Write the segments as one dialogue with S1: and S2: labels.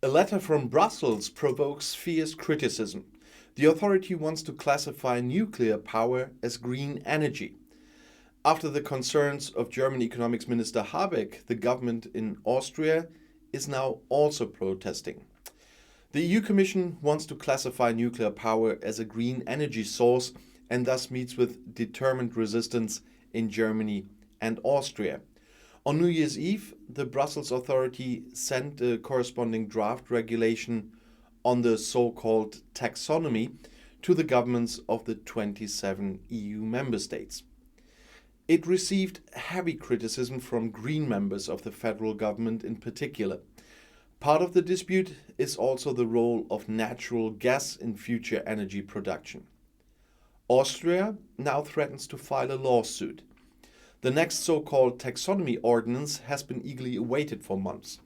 S1: A letter from Brussels provokes fierce criticism. The authority wants to classify nuclear power as green energy. After the concerns of German Economics Minister Habeck, the government in Austria is now also protesting. The EU Commission wants to classify nuclear power as a green energy source and thus meets with determined resistance in Germany and Austria. On New Year's Eve, the Brussels authority sent a corresponding draft regulation on the so-called taxonomy to the governments of the 27 EU member states. It received heavy criticism from Green members of the federal government in particular. Part of the dispute is also the role of natural gas in future energy production. Austria now threatens to file a lawsuit. The next so-called taxonomy ordinance has been eagerly awaited for months.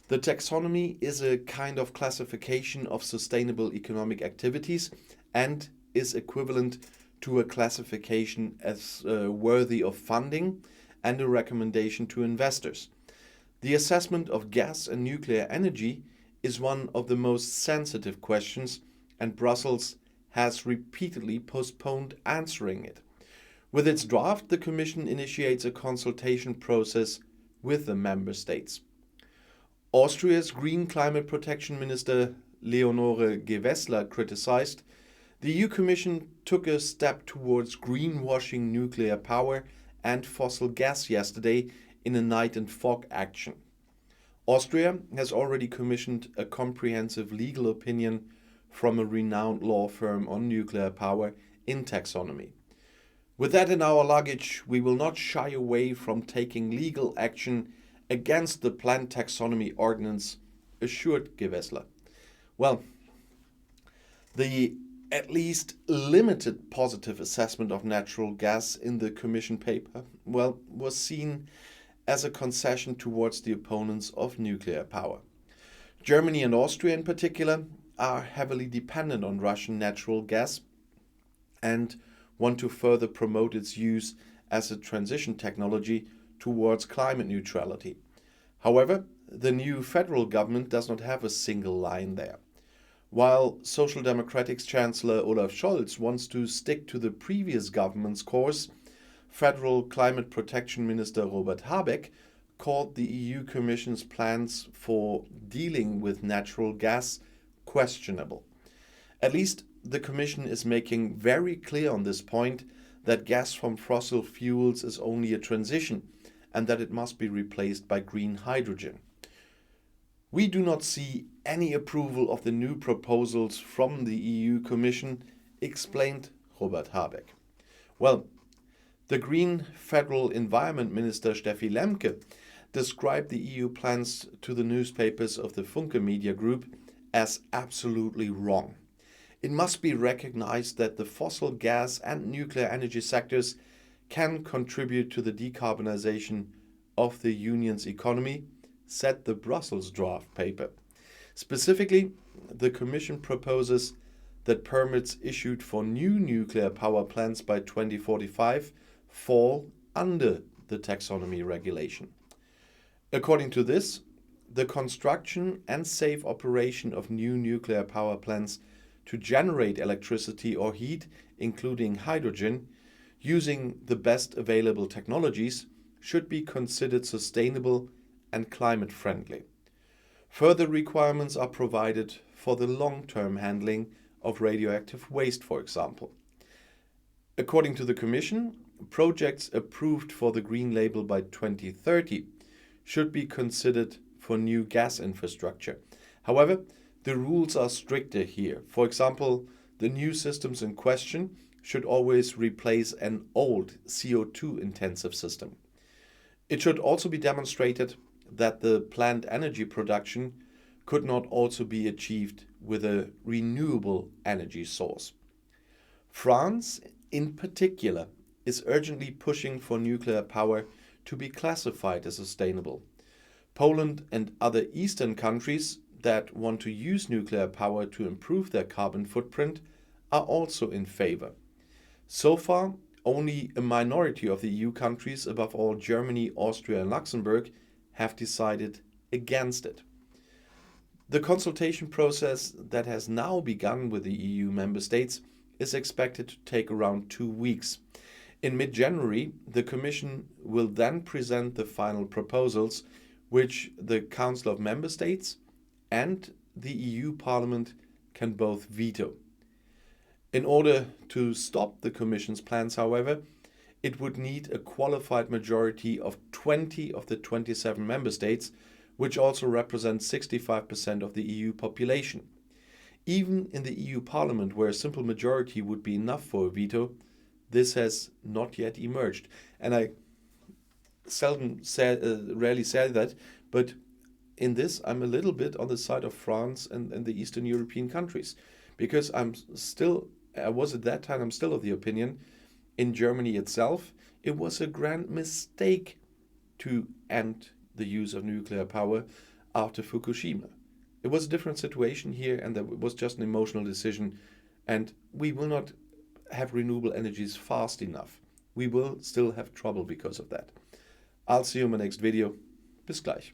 S1: The taxonomy is a kind of classification of sustainable economic activities and is equivalent to a classification as worthy of funding and a recommendation to investors. The assessment of gas and nuclear energy is one of the most sensitive questions, and Brussels has repeatedly postponed answering it. With its draft, the Commission initiates a consultation process with the member states. Austria's Green Climate Protection Minister Leonore Gewessler criticized the EU Commission took a step towards greenwashing nuclear power and fossil gas yesterday in a night and fog action. Austria has already commissioned a comprehensive legal opinion from a renowned law firm on nuclear power in taxonomy. With that in our luggage, we will not shy away from taking legal action against the planned taxonomy ordinance, assured Gewessler. Well, the at least limited positive assessment of natural gas in the Commission paper, was seen as a concession towards the opponents of nuclear power. Germany and Austria in particular are heavily dependent on Russian natural gas and want to further promote its use as a transition technology towards climate neutrality. However, the new federal government does not have a single line there. While Social Democratic's Chancellor Olaf Scholz wants to stick to the previous government's course, Federal Climate Protection Minister Robert Habeck called the EU Commission's plans for dealing with natural gas questionable. At least the Commission is making very clear on this point that gas from fossil fuels is only a transition and that it must be replaced by green hydrogen. We do not see any approval of the new proposals from the EU Commission, explained Robert Habeck. Well, the Green Federal Environment Minister Steffi Lemke described the EU plans to the newspapers of the Funke Media Group as absolutely wrong. It must be recognized that the fossil gas and nuclear energy sectors can contribute to the decarbonization of the Union's economy, said the Brussels draft paper. Specifically, the Commission proposes that permits issued for new nuclear power plants by 2045 fall under the taxonomy regulation. According to this, the construction and safe operation of new nuclear power plants to generate electricity or heat, including hydrogen, using the best available technologies, should be considered sustainable and climate friendly. Further requirements are provided for the long-term handling of radioactive waste, for example. According to the Commission, projects approved for the Green Label by 2030 should be considered for new gas infrastructure. However, the rules are stricter here. For example, the new systems in question should always replace an old CO2-intensive system. It should also be demonstrated that the planned energy production could not also be achieved with a renewable energy source. France, in particular, is urgently pushing for nuclear power to be classified as sustainable. Poland and other Eastern countries that want to use nuclear power to improve their carbon footprint are also in favor. So far, only a minority of the EU countries, above all Germany, Austria and Luxembourg, have decided against it. The consultation process that has now begun with the EU member states is expected to take around 2 weeks. In mid-January, the Commission will then present the final proposals, which the Council of Member States and the EU Parliament can both veto. In order to stop the Commission's plans, however, it would need a qualified majority of 20 of the 27 member states, which also represents 65% of the EU population. Even in the EU Parliament, where a simple majority would be enough for a veto, this has not yet emerged. And I rarely say that, but in this I'm a little bit on the side of France and the Eastern European countries, because I'm still of the opinion, in Germany itself, it was a grand mistake to end the use of nuclear power after Fukushima. It was a different situation here, and it was just an emotional decision, and we will not have renewable energies fast enough. We will still have trouble because of that. I'll see you in my next video. Bis gleich.